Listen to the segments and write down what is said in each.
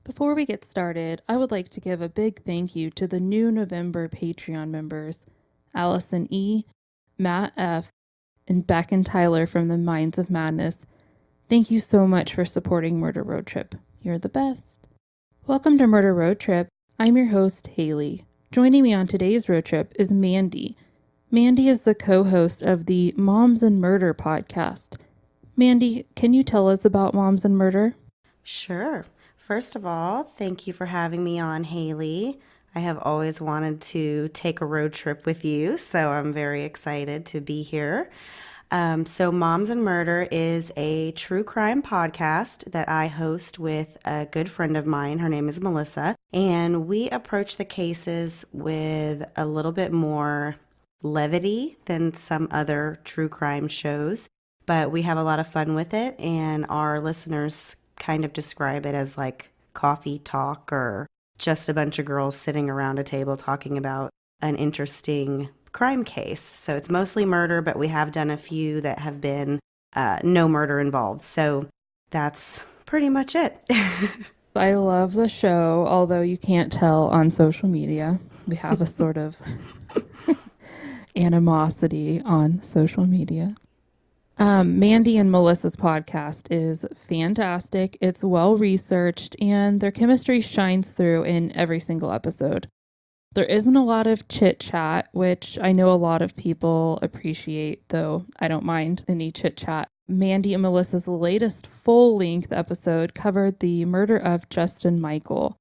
Before we get started, I would like to give a big thank you to the new November Patreon members, Allison E., Matt F., and Beck and Tyler from the Minds of Madness. Thank you so much for supporting Murder Road Trip. You're the best. Welcome to Murder Road Trip. I'm your host, Haley. Joining me on today's road trip is Mandy. Mandy is the co-host of the Moms and Murder podcast. Mandy, can you tell us about Moms and Murder? Sure. First of all, thank you for having me on, Haley. I have always wanted to take a road trip with you, so I'm very excited to be here. So Moms and Murder is a true crime podcast that I host with a good friend of mine. Her name is Melissa, and we approach the cases with a little bit more levity than some other true crime shows, but we have a lot of fun with it, and our listeners kind of describe it as like coffee talk or just a bunch of girls sitting around a table talking about an interesting crime case. So it's mostly murder, but we have done a few that have been no murder involved. So that's pretty much it. I love the show, although you can't tell on social media. We have a sort of animosity on social media. Mandy and Melissa's podcast is fantastic. It's well researched and their chemistry shines through in every single episode. There isn't a lot of chit chat, which I know a lot of people appreciate, though I don't mind any chit chat. Mandy and Melissa's latest full length episode covered the murder of Justin Michael.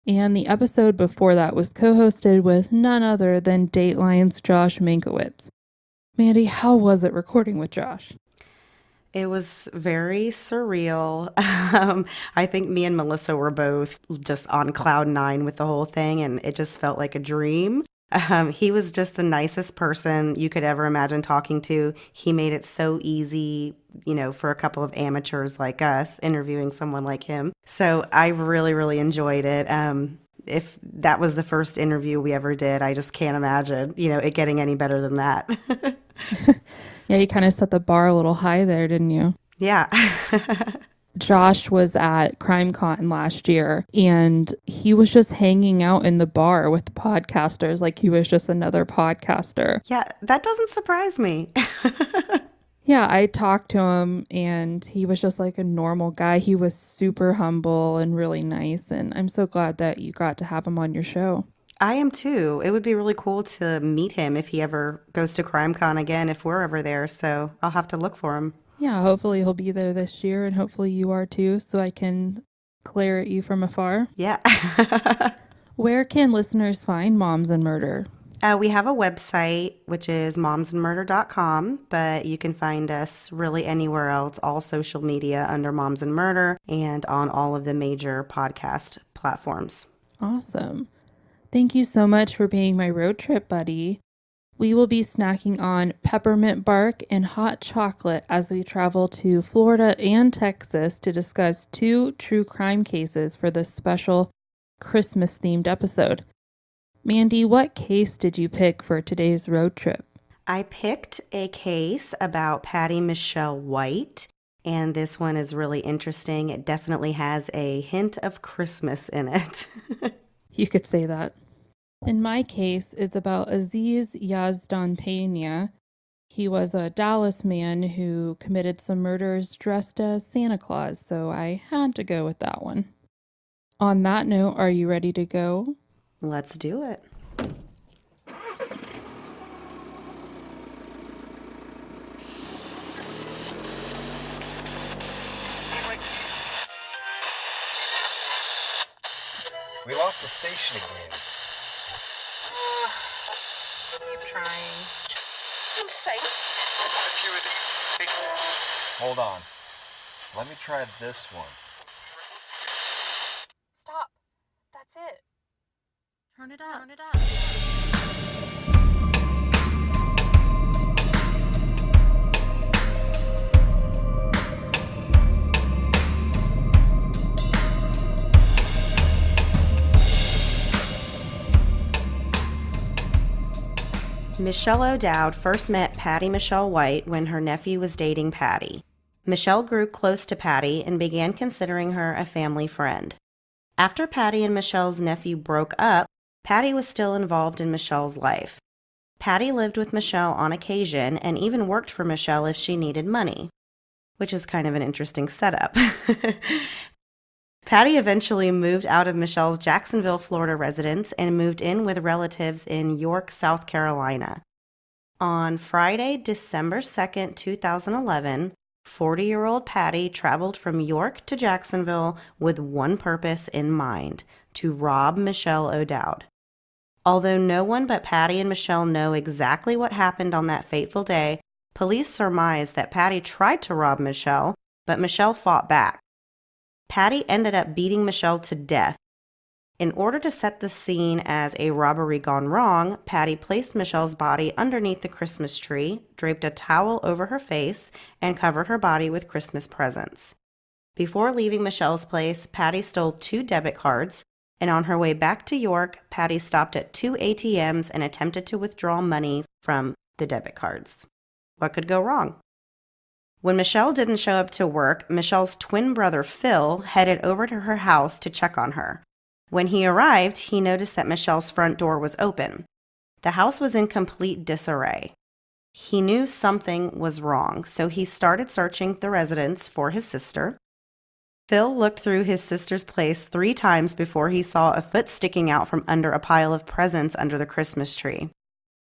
And the episode before that was co-hosted with none other than Dateline's Josh Mankiewicz. Mandy, how was it recording with Josh? It was very surreal. I think me and Melissa were both just on cloud nine with the whole thing, and it just felt like a dream. He was just the nicest person you could ever imagine talking to. He made it so easy, for a couple of amateurs like us interviewing someone like him. So I really, really enjoyed it. If that was the first interview we ever did, I just can't imagine, it getting any better than that. Yeah, you kind of set the bar a little high there, didn't you? Yeah. Josh was at CrimeCon last year, and he was just hanging out in the bar with the podcasters like he was just another podcaster. Yeah, that doesn't surprise me. Yeah, I talked to him, and he was just like a normal guy. He was super humble and really nice, and I'm so glad that you got to have him on your show. I am too. It would be really cool to meet him if he ever goes to CrimeCon again, if we're ever there. So I'll have to look for him. Yeah, hopefully he'll be there this year, and hopefully you are too, so I can glare at you from afar. Yeah. Where can listeners find Moms and Murder? We have a website, which is momsandmurder.com, but you can find us really anywhere else, all social media under Moms and Murder, and on all of the major podcast platforms. Awesome. Thank you so much for being my road trip buddy. We will be snacking on peppermint bark and hot chocolate as we travel to Florida and Texas to discuss 2 true crime cases for this special Christmas-themed episode. Mandy, what case did you pick for today's road trip? I picked a case about Patty Michelle White, and this one is really interesting. It definitely has a hint of Christmas in it. You could say that. In my case, it's about Aziz Yazdan Pena. He was a Dallas man who committed some murders dressed as Santa Claus, so I had to go with that one. On that note, are you ready to go? Let's do it. We lost the station again. Keep trying. I'm safe. If you would... Hold on. Let me try this one. Stop. That's it. Turn it up. Michelle O'Dowd first met Patty Michelle White when her nephew was dating Patty. Michelle grew close to Patty and began considering her a family friend. After Patty and Michelle's nephew broke up, Patty was still involved in Michelle's life. Patty lived with Michelle on occasion and even worked for Michelle if she needed money, which is kind of an interesting setup. Patty eventually moved out of Michelle's Jacksonville, Florida residence and moved in with relatives in York, South Carolina. On Friday, December 2nd, 2011, 40-year-old Patty traveled from York to Jacksonville with one purpose in mind: to rob Michelle O'Dowd. Although no one but Patty and Michelle know exactly what happened on that fateful day, police surmise that Patty tried to rob Michelle, but Michelle fought back. Patty ended up beating Michelle to death. In order to set the scene as a robbery gone wrong, Patty placed Michelle's body underneath the Christmas tree, draped a towel over her face, and covered her body with Christmas presents. Before leaving Michelle's place, Patty stole 2 debit cards, and on her way back to York, Patty stopped at 2 ATMs and attempted to withdraw money from the debit cards. What could go wrong? When Michelle didn't show up to work, Michelle's twin brother Phil headed over to her house to check on her. When he arrived, he noticed that Michelle's front door was open. The house was in complete disarray. He knew something was wrong, so he started searching the residence for his sister. Phil looked through his sister's place 3 times before he saw a foot sticking out from under a pile of presents under the Christmas tree.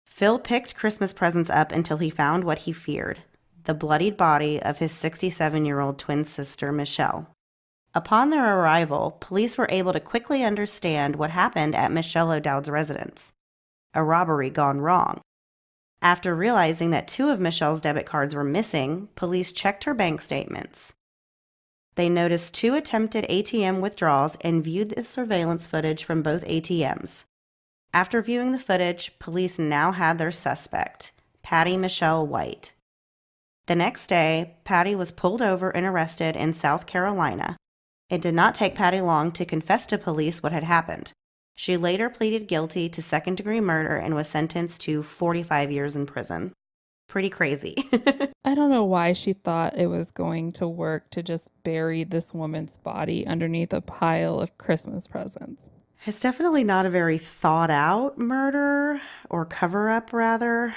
Phil picked Christmas presents up until he found what he feared: the bloodied body of his 67-year-old twin sister, Michelle. Upon their arrival, police were able to quickly understand what happened at Michelle O'Dowd's residence: a robbery gone wrong. After realizing that 2 of Michelle's debit cards were missing, police checked her bank statements. They noticed 2 attempted ATM withdrawals and viewed the surveillance footage from both ATMs. After viewing the footage, police now had their suspect, Patty Michelle White. The next day, Patty was pulled over and arrested in South Carolina. It did not take Patty long to confess to police what had happened. She later pleaded guilty to second-degree murder and was sentenced to 45 years in prison. Pretty crazy. I don't know why she thought it was going to work to just bury this woman's body underneath a pile of Christmas presents. It's definitely not a very thought-out murder, or cover-up, rather.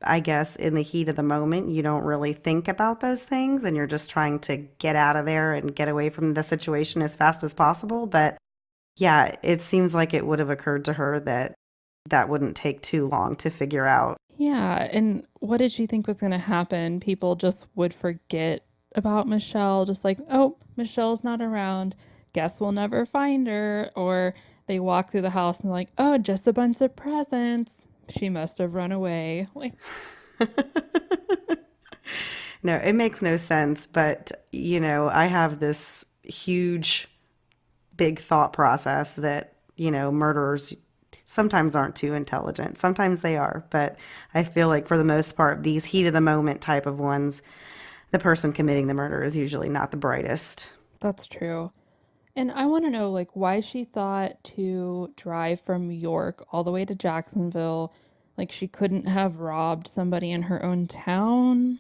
I guess in the heat of the moment, you don't really think about those things, and you're just trying to get out of there and get away from the situation as fast as possible. But yeah, it seems like it would have occurred to her that that wouldn't take too long to figure out. Yeah, and what did she think was going to happen? People just would forget about Michelle, just like, oh, Michelle's not around. Guess we'll never find her. Or they walk through the house and like, oh, just a bunch of presents. She must have run away. Like, No, it makes no sense. But, I have this huge, big thought process that, murderers sometimes aren't too intelligent. Sometimes they are. But I feel like for the most part, these heat of the moment type of ones, the person committing the murder is usually not the brightest. that's true. And I want to know, like, why she thought to drive from York all the way to Jacksonville. Like, she couldn't have robbed somebody in her own town.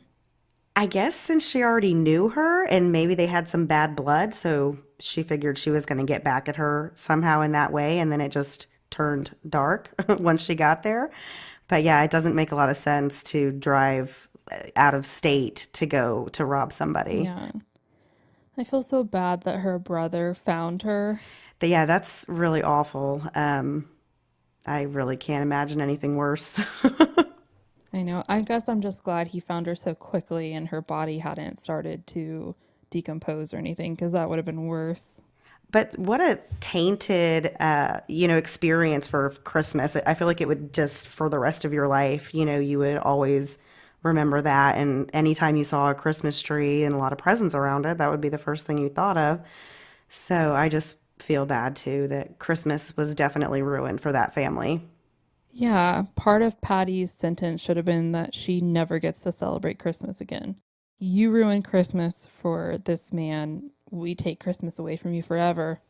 I guess since she already knew her and maybe they had some bad blood, so she figured she was going to get back at her somehow in that way, and then it just turned dark once she got there. But yeah, it doesn't make a lot of sense to drive out of state to go to rob somebody. Yeah. I feel so bad that her brother found her. But yeah, that's really awful. I really can't imagine anything worse. I know. I guess I'm just glad he found her so quickly and her body hadn't started to decompose or anything, because that would have been worse. But what a tainted, experience for Christmas. I feel like it would just, for the rest of your life, you would always remember that. And anytime you saw a Christmas tree and a lot of presents around it, that would be the first thing you thought of. So I just feel bad, too, that Christmas was definitely ruined for that family. Yeah, part of Patty's sentence should have been that she never gets to celebrate Christmas again. You ruined Christmas for this man. We take Christmas away from you forever.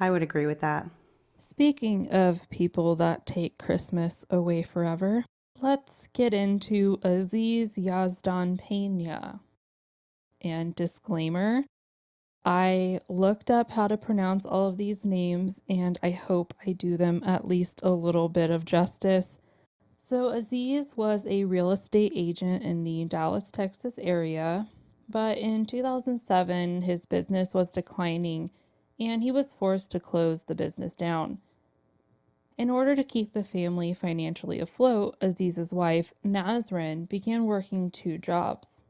I would agree with that. Speaking of people that take Christmas away forever, let's get into Aziz Yazdan Pena. And disclaimer, I looked up how to pronounce all of these names, and I hope I do them at least a little bit of justice. So, Aziz was a real estate agent in the Dallas, Texas area, but in 2007, his business was declining and he was forced to close the business down. In order to keep the family financially afloat, Aziz's wife, Nazrin, began working 2 jobs.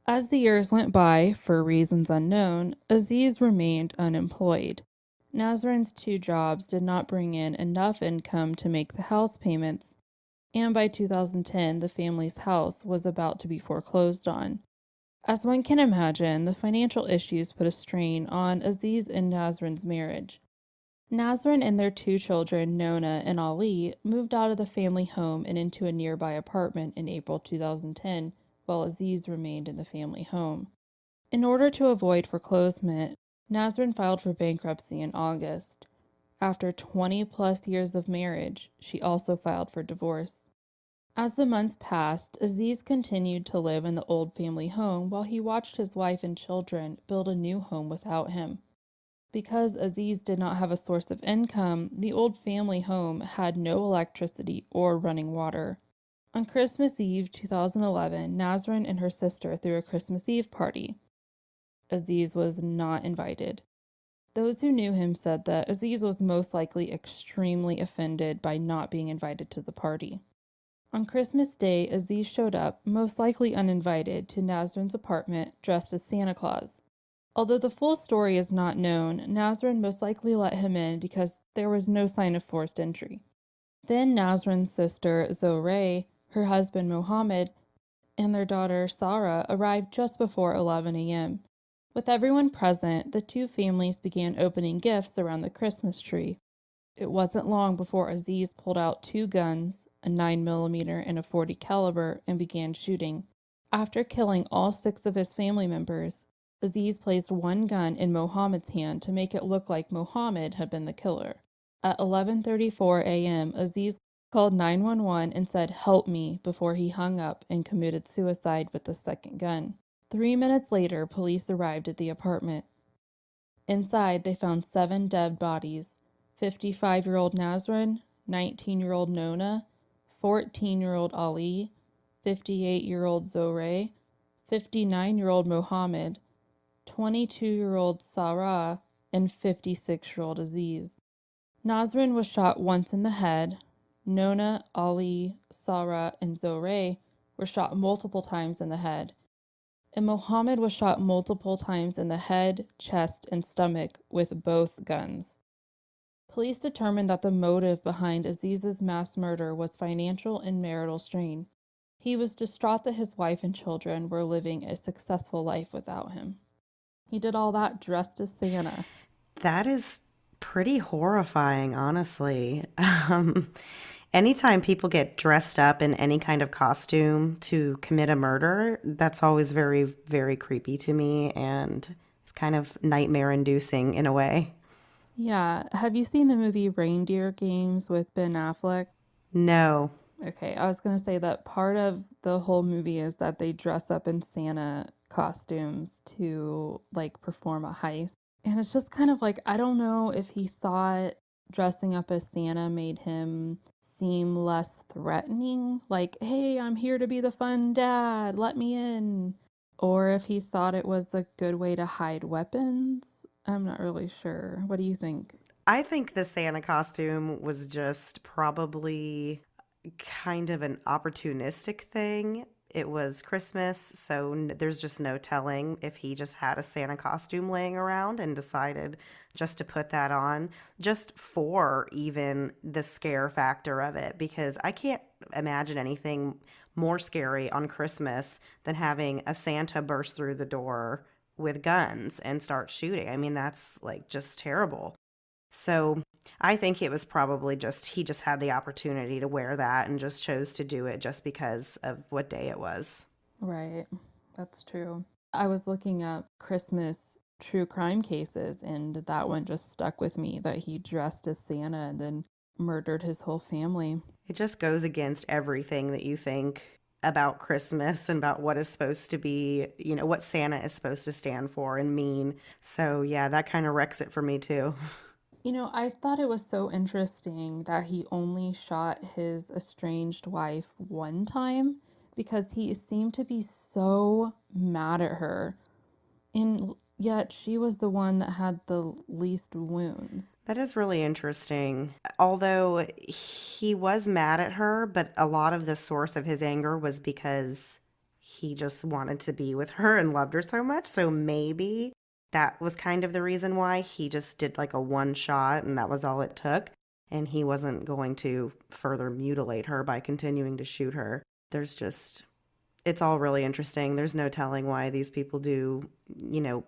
As the years went by, for reasons unknown, Aziz remained unemployed. Nazrin's 2 jobs did not bring in enough income to make the house payments, and by 2010, the family's house was about to be foreclosed on. As one can imagine, the financial issues put a strain on Aziz and Nazrin's marriage. Nazrin and their 2 children, Nona and Ali, moved out of the family home and into a nearby apartment in April 2010, while Aziz remained in the family home. In order to avoid foreclosure, Nazrin filed for bankruptcy in August. After 20 plus years of marriage, she also filed for divorce. As the months passed, Aziz continued to live in the old family home while he watched his wife and children build a new home without him. Because Aziz did not have a source of income, the old family home had no electricity or running water. On Christmas Eve 2011, Nazrin and her sister threw a Christmas Eve party. Aziz was not invited. Those who knew him said that Aziz was most likely extremely offended by not being invited to the party. On Christmas Day, Aziz showed up, most likely uninvited, to Nazrin's apartment dressed as Santa Claus. Although the full story is not known, Nazrin most likely let him in because there was no sign of forced entry. Then Nazrin's sister, Zohreh, her husband, Mohammed, and their daughter, Sarah, arrived just before 11 a.m. With everyone present, the 2 families began opening gifts around the Christmas tree. It wasn't long before Aziz pulled out 2 guns, a 9mm and a .40 caliber, and began shooting. After killing all 6 of his family members, Aziz placed 1 gun in Mohammed's hand to make it look like Mohammed had been the killer. At 11:34 a.m., Aziz called 911 and said, "Help me," before he hung up and committed suicide with the 2nd gun. 3 minutes later, police arrived at the apartment. Inside, they found 7 dead bodies: 55-year-old Nazrin, 19-year-old Nona, 14-year-old Ali, 58-year-old Zohreh, 59-year-old Mohammed, 22-year-old Sarah, and 56-year-old Aziz. Nazrin was shot once in the head. Nona, Ali, Sarah, and Zohreh were shot multiple times in the head. And Mohammed was shot multiple times in the head, chest, and stomach with both guns. Police determined that the motive behind Aziz's mass murder was financial and marital strain. He was distraught that his wife and children were living a successful life without him. He did all that dressed as Santa. That is pretty horrifying, honestly. Anytime people get dressed up in any kind of costume to commit a murder, that's always very, very creepy to me, and it's kind of nightmare-inducing in a way. Yeah, have you seen the movie Reindeer Games with Ben Affleck? No. Okay, I was going to say that part of the whole movie is that they dress up in Santa costumes to perform a heist. And it's just kind of like, I don't know if he thought dressing up as Santa made him seem less threatening, like, hey, I'm here to be the fun dad, let me in. Or if he thought it was a good way to hide weapons. I'm not really sure. What do you think? I think the Santa costume was just probably kind of an opportunistic thing. It was Christmas, so there's just no telling if he just had a Santa costume laying around and decided just to put that on, just for even the scare factor of it, because I can't imagine anything more scary on Christmas than having a Santa burst through the door with guns and start shooting. I mean, that's just terrible. So I think it was probably just he just had the opportunity to wear that and just chose to do it just because of what day it was. Right, that's true. I was looking up Christmas true crime cases, and that one just stuck with me, that he dressed as Santa and then murdered his whole family. It just goes against everything that you think about Christmas and about what is supposed to be, what Santa is supposed to stand for and mean. So, yeah, that kind of wrecks it for me too. I thought it was so interesting that he only shot his estranged wife one time because he seemed to be so mad at her. And yet she was the one that had the least wounds. That is really interesting. Although he was mad at her, but a lot of the source of his anger was because he just wanted to be with her and loved her so much. So maybe that was kind of the reason why he just did like a one shot and that was all it took. And he wasn't going to further mutilate her by continuing to shoot her. It's all really interesting. There's no telling why these people do,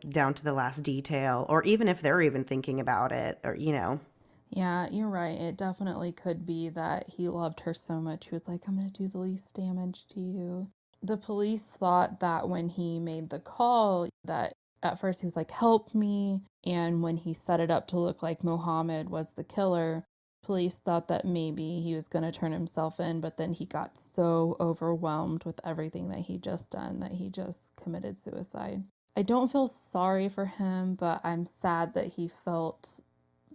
down to the last detail, or even if they're even thinking about it, or. Yeah, you're right. It definitely could be that he loved her so much. He was like, I'm going to do the least damage to you. The police thought that when he made the call, that at first he was like, help me. And when he set it up to look like Mohammed was the killer, police thought that maybe he was going to turn himself in, but then he got so overwhelmed with everything that he just done that he just committed suicide. I don't feel sorry for him, but I'm sad that he felt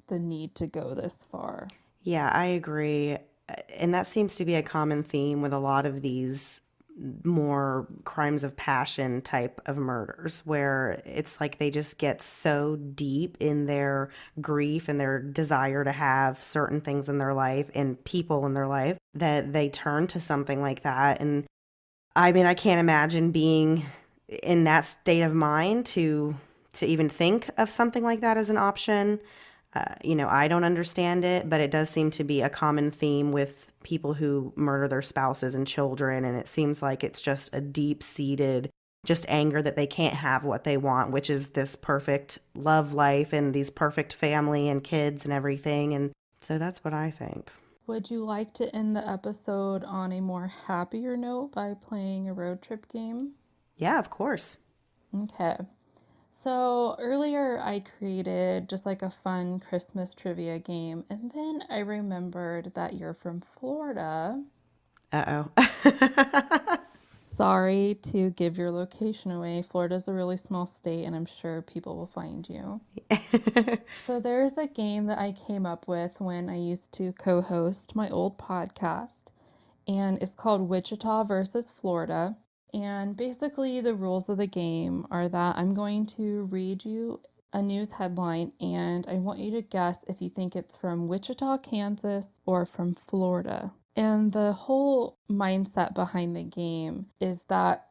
the need to go this far. Yeah, I agree. And that seems to be a common theme with a lot of these more crimes of passion type of murders, where it's like they just get so deep in their grief and their desire to have certain things in their life and people in their life that they turn to something like that. And I mean, I can't imagine being in that state of mind to even think of something like that as an option. I don't understand it, but it does seem to be a common theme with people who murder their spouses and children. And it seems like it's just a deep-seated, just anger that they can't have what they want, which is this perfect love life and these perfect family and kids and everything. And so that's what I think. Would you like to end the episode on a more happier note by playing a road trip game? Yeah, of course. Okay. So earlier I created just like a fun Christmas trivia game, and then I remembered that you're from Florida. Uh-oh. Sorry to give your location away. Florida's a really small state, and I'm sure people will find you. So there's a game that I came up with when I used to co-host my old podcast, and it's called Wichita versus Florida. And basically, the rules of the game are that I'm going to read you a news headline, and I want you to guess if you think it's from Wichita, Kansas, or from Florida. And the whole mindset behind the game is that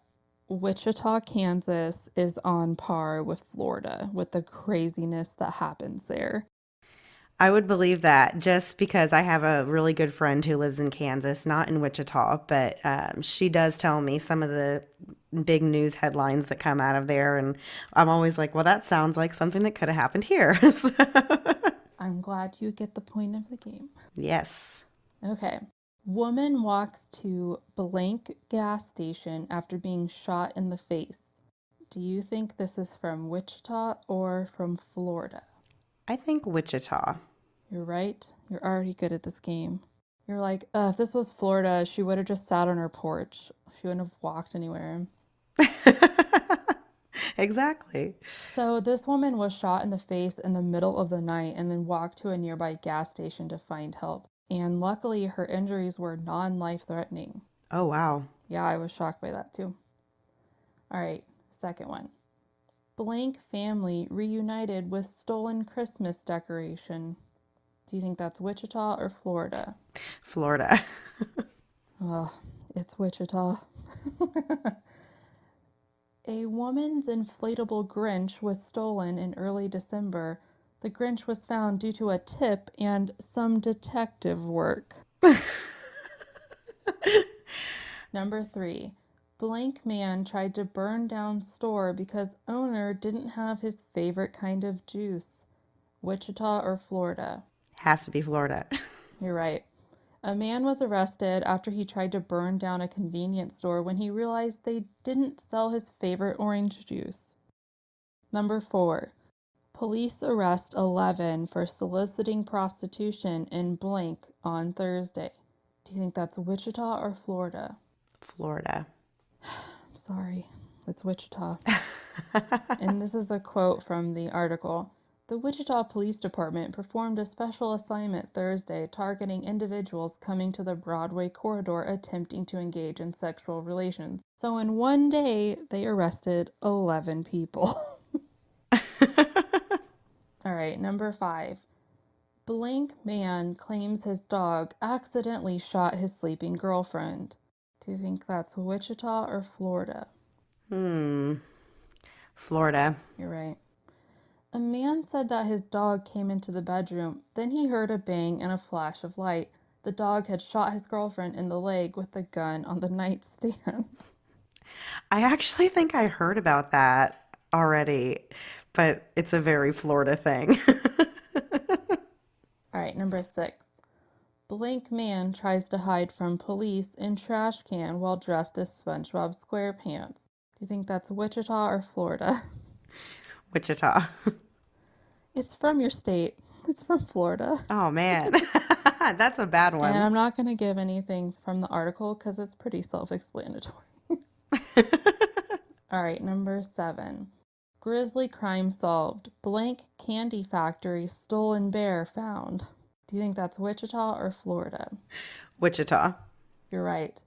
Wichita, Kansas is on par with Florida with the craziness that happens there. I would believe that just because I have a really good friend who lives in Kansas, not in Wichita, but she does tell me some of the big news headlines that come out of there. And I'm always like, well, that sounds like something that could have happened here. I'm glad you get the point of the game. Yes. Okay. Woman walks to blank gas station after being shot in the face. Do you think this is from Wichita or from Florida? I think Wichita. You're right. You're already good at this game. You're like, if this was Florida, she would have just sat on her porch. She wouldn't have walked anywhere. Exactly. So this woman was shot in the face in the middle of the night and then walked to a nearby gas station to find help. And luckily, her injuries were non-life-threatening. Oh, wow. Yeah, I was shocked by that too. All right, second one. Blank family reunited with stolen Christmas decoration. Do you think that's Wichita or Florida? Florida. Oh, it's Wichita. A woman's inflatable Grinch was stolen in early December. The Grinch was found due to a tip and some detective work. Number 3. Blank man tried to burn down store because owner didn't have his favorite kind of juice. Wichita or Florida? Has to be Florida. You're right. A man was arrested after he tried to burn down a convenience store when he realized they didn't sell his favorite orange juice. Number 4. Police arrest 11 for soliciting prostitution in blank on Thursday. Do you think that's Wichita or Florida? Florida. Sorry, it's Wichita. And this is a quote from the article. The Wichita Police Department performed a special assignment Thursday targeting individuals coming to the Broadway corridor attempting to engage in sexual relations. So in one day, they arrested 11 people. All right, number 5. Blank man claims his dog accidentally shot his sleeping girlfriend. Do you think that's Wichita or Florida? Florida. You're right. A man said that his dog came into the bedroom, then he heard a bang and a flash of light. The dog had shot his girlfriend in the leg with a gun on the nightstand. I actually think I heard about that already, but it's a very Florida thing. All right, number 6. Blank man tries to hide from police in trash can while dressed as SpongeBob SquarePants. Do you think that's Wichita or Florida? Wichita. It's from your state. It's from Florida. Oh, man. That's a bad one. And I'm not going to give anything from the article because it's pretty self-explanatory. All right, number 7. Grisly crime solved. Blank candy factory stolen bear found. Do you think that's Wichita or Florida? Wichita. You're right.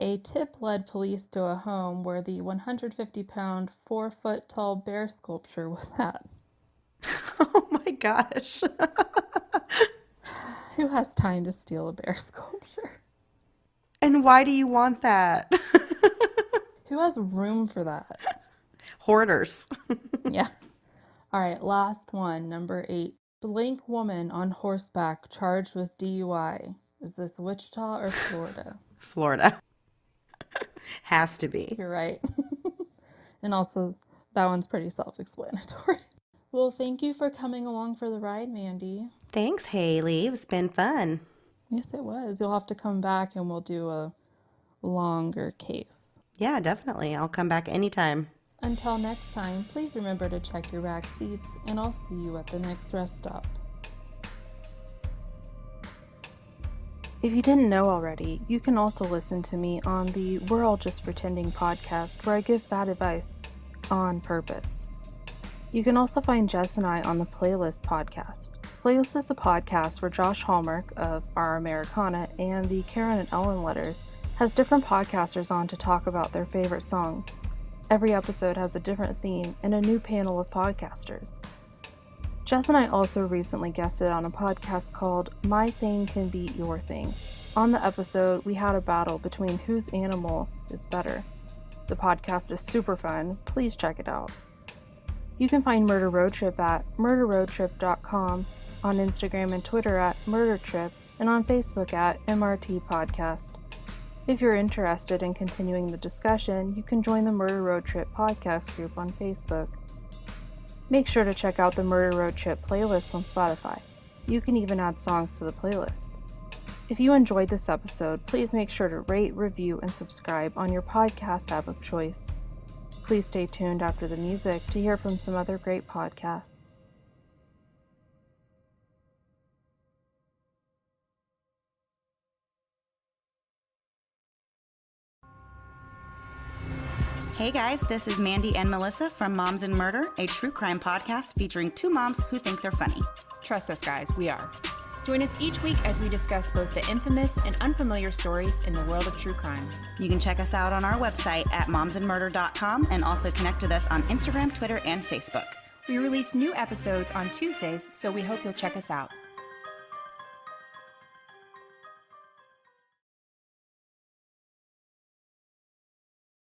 A tip led police to a home where the 150-pound, 4-foot-tall bear sculpture was at. Oh my gosh. Who has time to steal a bear sculpture? And why do you want that? Who has room for that? Hoarders. Yeah. All right, last one, number 8. Blank woman on horseback charged with DUI. Is this Wichita or Florida? Florida. Has to be. You're right. And also, that one's pretty self-explanatory. Well, thank you for coming along for the ride, Mandy. Thanks, Haley. It's been fun. Yes, it was. You'll have to come back and we'll do a longer case. Yeah, definitely. I'll come back anytime. Until next time, please remember to check your rack seats, and I'll see you at the next rest stop. If you didn't know already, you can also listen to me on the We're All Just Pretending podcast, where I give bad advice on purpose. You can also find Jess and I on the Playlist podcast. Playlist is a podcast where Josh Hallmark of Our Americana and the Karen and Ellen Letters has different podcasters on to talk about their favorite songs. Every episode has a different theme and a new panel of podcasters. Jess and I also recently guested on a podcast called My Thing Can Beat Your Thing. On the episode, we had a battle between whose animal is better. The podcast is super fun. Please check it out. You can find Murder Road Trip at murderroadtrip.com, on Instagram and Twitter at murdertrip, and on Facebook at MRT Podcast. If you're interested in continuing the discussion, you can join the Murder Road Trip podcast group on Facebook. Make sure to check out the Murder Road Trip playlist on Spotify. You can even add songs to the playlist. If you enjoyed this episode, please make sure to rate, review, and subscribe on your podcast app of choice. Please stay tuned after the music to hear from some other great podcasts. Hey guys, this is Mandy and Melissa from Moms and Murder, a true crime podcast featuring two moms who think they're funny. Trust us, guys, we are. Join us each week as we discuss both the infamous and unfamiliar stories in the world of true crime. You can check us out on our website at momsandmurder.com and also connect with us on Instagram, Twitter, and Facebook. We release new episodes on Tuesdays, so we hope you'll check us out.